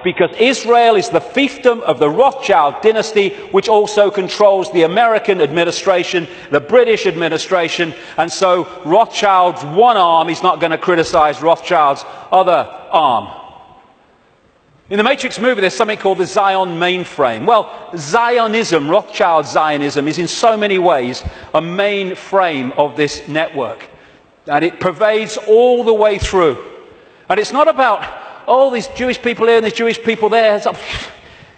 Because Israel is the fiefdom of the Rothschild dynasty, which also controls the American administration, the British administration, and so Rothschild's one arm is not going to criticize Rothschild's other arm. In the Matrix movie, there's something called the Zion mainframe. Well, Zionism, Rothschild Zionism, is in so many ways a mainframe of this network. And it pervades all the way through. And it's not about, oh, these Jewish people here and these Jewish people there.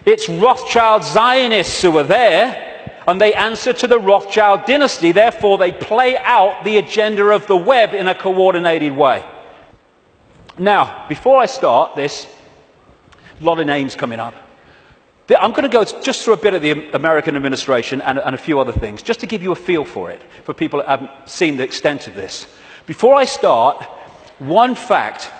It's Rothschild Zionists who are there, and they answer to the Rothschild dynasty. Therefore, they play out the agenda of the web in a coordinated way. Now, before I start this, a lot of names coming up. I'm going to go just through a bit of the American administration and a few other things, just to give you a feel for it, for people that haven't seen the extent of this. Before I start, one fact.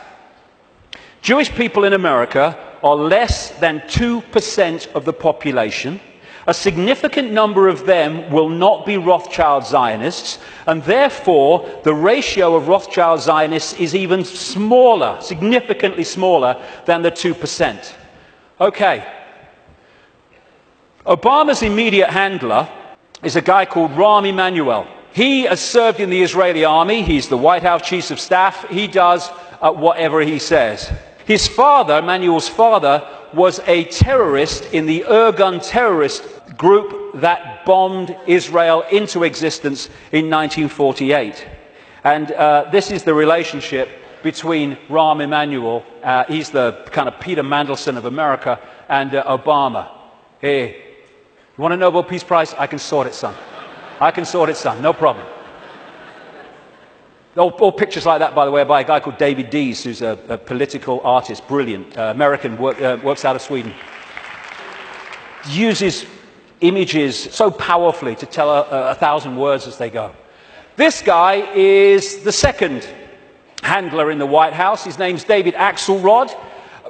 Jewish people in America are less than 2% of the population. A significant number of them will not be Rothschild Zionists, and therefore the ratio of Rothschild Zionists is even smaller, significantly smaller than the 2%. Okay. Obama's immediate handler is a guy called Rahm Emanuel. He has served in the Israeli army. He's the White House Chief of Staff. He does whatever he says. His father, Emanuel's father, was a terrorist in the Irgun terrorist group that bombed Israel into existence in 1948. And this is the relationship between Rahm Emanuel, he's the kind of Peter Mandelson of America, and Obama. Hey, you want a Nobel Peace Prize? I can sort it, son. I can sort it, son. No problem. All pictures like that, by the way, are by a guy called David Dees, who's a political artist, brilliant, American, works out of Sweden. Uses images so powerfully to tell a thousand words as they go. This guy is the second handler in the White House. His name's David Axelrod,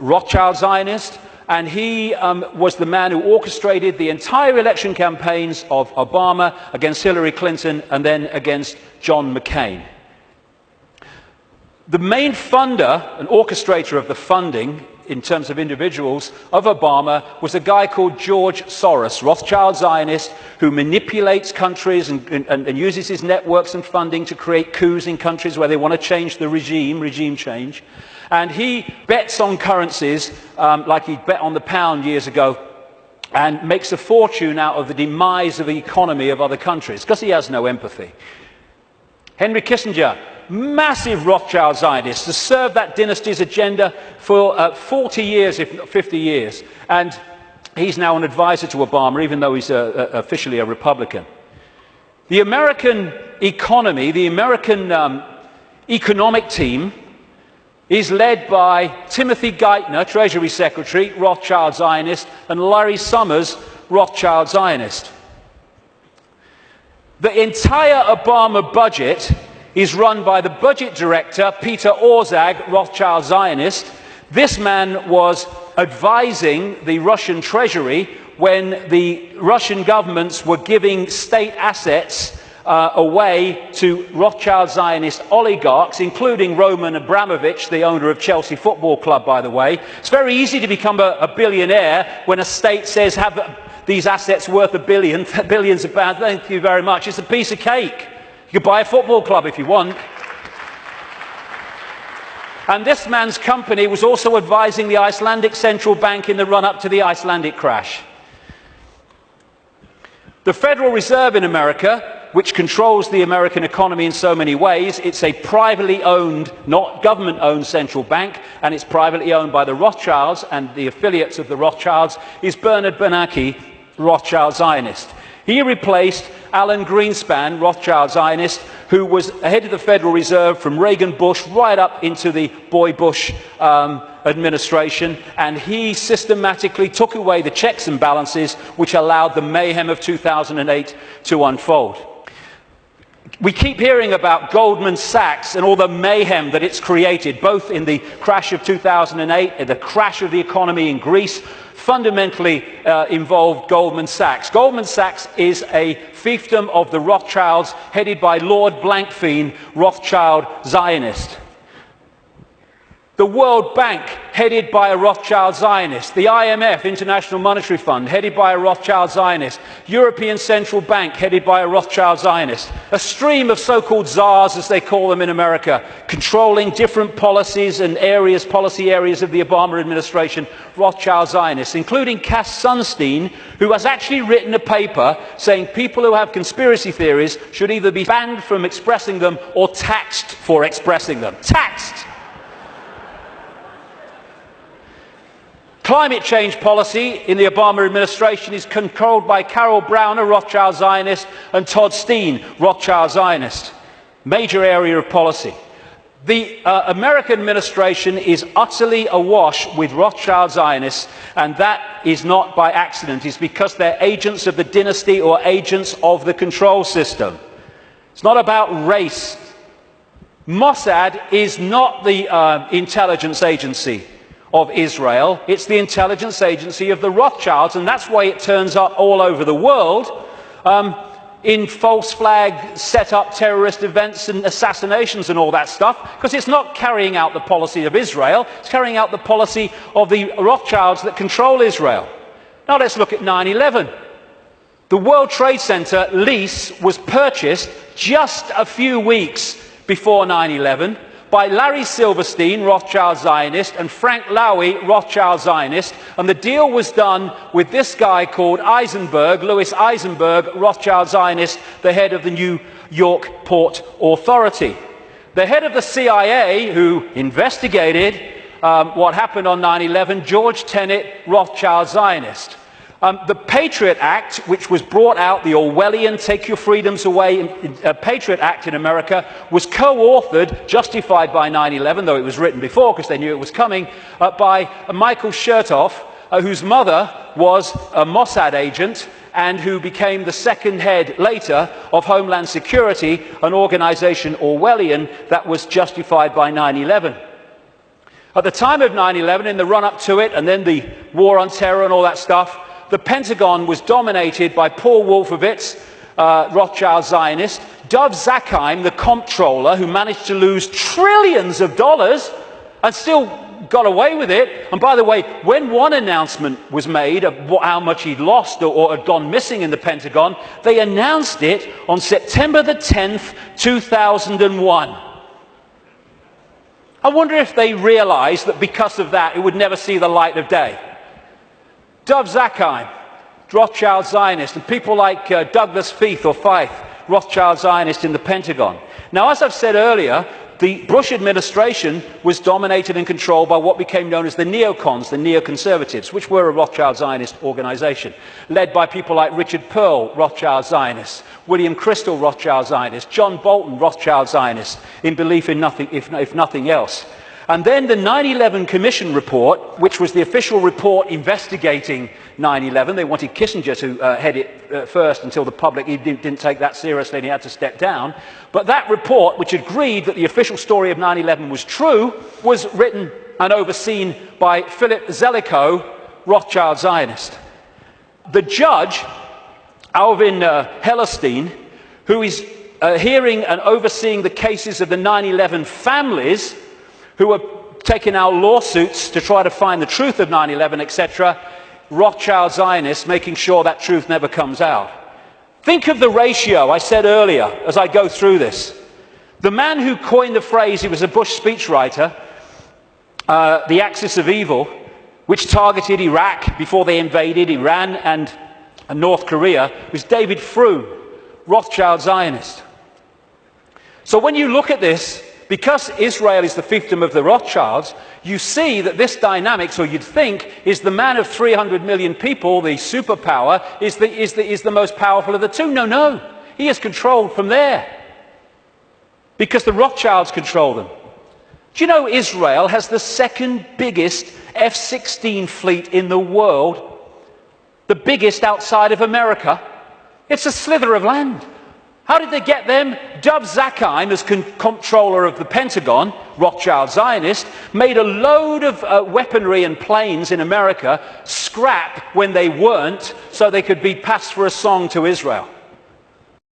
Rothschild Zionist, and he was the man who orchestrated the entire election campaigns of Obama against Hillary Clinton and then against John McCain. The main funder and orchestrator of the funding, in terms of individuals, of Obama was a guy called George Soros, Rothschild Zionist, who manipulates countries and uses his networks and funding to create coups in countries where they want to change the regime change. And he bets on currencies, like he bet on the pound years ago, and makes a fortune out of the demise of the economy of other countries, because he has no empathy. Henry Kissinger, massive Rothschild Zionist, has served that dynasty's agenda for 40 years, if not 50 years. And he's now an advisor to Obama, even though he's officially a Republican. The American economy, the American economic team, is led by Timothy Geithner, Treasury Secretary, Rothschild Zionist, and Larry Summers, Rothschild Zionist. The entire Obama budget is run by the budget director, Peter Orszag, Rothschild Zionist. This man was advising the Russian treasury when the Russian governments were giving state assets away to Rothschild Zionist oligarchs, including Roman Abramovich, the owner of Chelsea Football Club, by the way. It's very easy to become a billionaire when a state says, have these assets worth billions of pounds. Thank you very much. It's a piece of cake. You could buy a football club if you want. And this man's company was also advising the Icelandic Central Bank in the run-up to the Icelandic crash. The Federal Reserve in America, which controls the American economy in so many ways, it's a privately owned, not government-owned central bank, and it's privately owned by the Rothschilds and the affiliates of the Rothschilds, is Bernard Bernanke, Rothschild Zionist. He replaced Alan Greenspan, Rothschild Zionist, who was head of the Federal Reserve from Reagan Bush right up into the Boy Bush administration, and he systematically took away the checks and balances which allowed the mayhem of 2008 to unfold. We keep hearing about Goldman Sachs and all the mayhem that it's created, both in the crash of 2008 and the crash of the economy in Greece. Fundamentally involved Goldman Sachs. Goldman Sachs is a fiefdom of the Rothschilds, headed by Lord Blankfein, Rothschild Zionist. The World Bank, headed by a Rothschild Zionist. The IMF, International Monetary Fund, headed by a Rothschild Zionist. European Central Bank, headed by a Rothschild Zionist. A stream of so-called czars, as they call them in America, controlling different policies and areas, policy areas of the Obama administration, Rothschild Zionists, including Cass Sunstein, who has actually written a paper saying people who have conspiracy theories should either be banned from expressing them or taxed for expressing them. Taxed! Climate change policy in the Obama administration is controlled by Carol Browner, Rothschild Zionist, and Todd Steen, Rothschild Zionist. Major area of policy. The American administration is utterly awash with Rothschild Zionists, and that is not by accident. It's because they're agents of the dynasty or agents of the control system. It's not about race. Mossad is not the intelligence agency of Israel. It's the intelligence agency of the Rothschilds, and that's why it turns up all over the world in false flag set up terrorist events and assassinations and all that stuff, because it's not carrying out the policy of Israel, it's carrying out the policy of the Rothschilds that control Israel. Now let's look at 9/11. The World Trade Center lease was purchased just a few weeks before 9/11 by Larry Silverstein, Rothschild Zionist, and Frank Lowy, Rothschild Zionist, and the deal was done with this guy called Eisenberg, Louis Eisenberg, Rothschild Zionist, the head of the New York Port Authority. The head of the CIA, who investigated what happened on 9/11, George Tenet, Rothschild Zionist. The Patriot Act, which was brought out, the Orwellian Take Your Freedoms Away Patriot Act in America, was co-authored, justified by 9/11, though it was written before because they knew it was coming, by Michael Chertoff, whose mother was a Mossad agent and who became the second head later of Homeland Security, an organization Orwellian that was justified by 9/11. At the time of 9/11, in the run-up to it, and then the war on terror and all that stuff, the Pentagon was dominated by Paul Wolfowitz, Rothschild Zionist, Dov Zakheim, the comptroller, who managed to lose trillions of dollars and still got away with it. And by the way, when one announcement was made of how much he'd lost or had gone missing in the Pentagon, they announced it on September the 10th, 2001. I wonder if they realized that because of that, it would never see the light of day. Dov Zakheim, Rothschild Zionist, and people like Douglas Feith or Feith, Rothschild Zionist in the Pentagon. Now, as I've said earlier, the Bush administration was dominated and controlled by what became known as the neocons, the neoconservatives, which were a Rothschild Zionist organization, led by people like Richard Pearl, Rothschild Zionist, William Crystal, Rothschild Zionist, John Bolton, Rothschild Zionist, in belief in nothing, if nothing else. And then the 9/11 Commission report, which was the official report investigating 9/11. They wanted Kissinger to head it first until the public didn't take that seriously and he had to step down. But that report, which agreed that the official story of 9/11 was true, was written and overseen by Philip Zelikow, Rothschild Zionist. The judge, Alvin Hellerstein, who is hearing and overseeing the cases of the 9/11 families, who are taking out lawsuits to try to find the truth of 9/11, etc., Rothschild Zionists, making sure that truth never comes out. Think of the ratio I said earlier as I go through this. The man who coined the phrase, he was a Bush speechwriter, the axis of evil, which targeted Iraq before they invaded Iran and North Korea, was David Froome, Rothschild Zionist. So when you look at this, because Israel is the fiefdom of the Rothschilds, you see that this dynamics, or you'd think, is the man of 300 million people, the superpower, is the most powerful of the two. No. He is controlled from there. Because the Rothschilds control them. Do you know Israel has the second biggest F-16 fleet in the world? The biggest outside of America? It's a slither of land. How did they get them? Dov Zakheim, as comptroller of the Pentagon, Rothschild Zionist, made a load of weaponry and planes in America scrap when they weren't, so they could be passed for a song to Israel.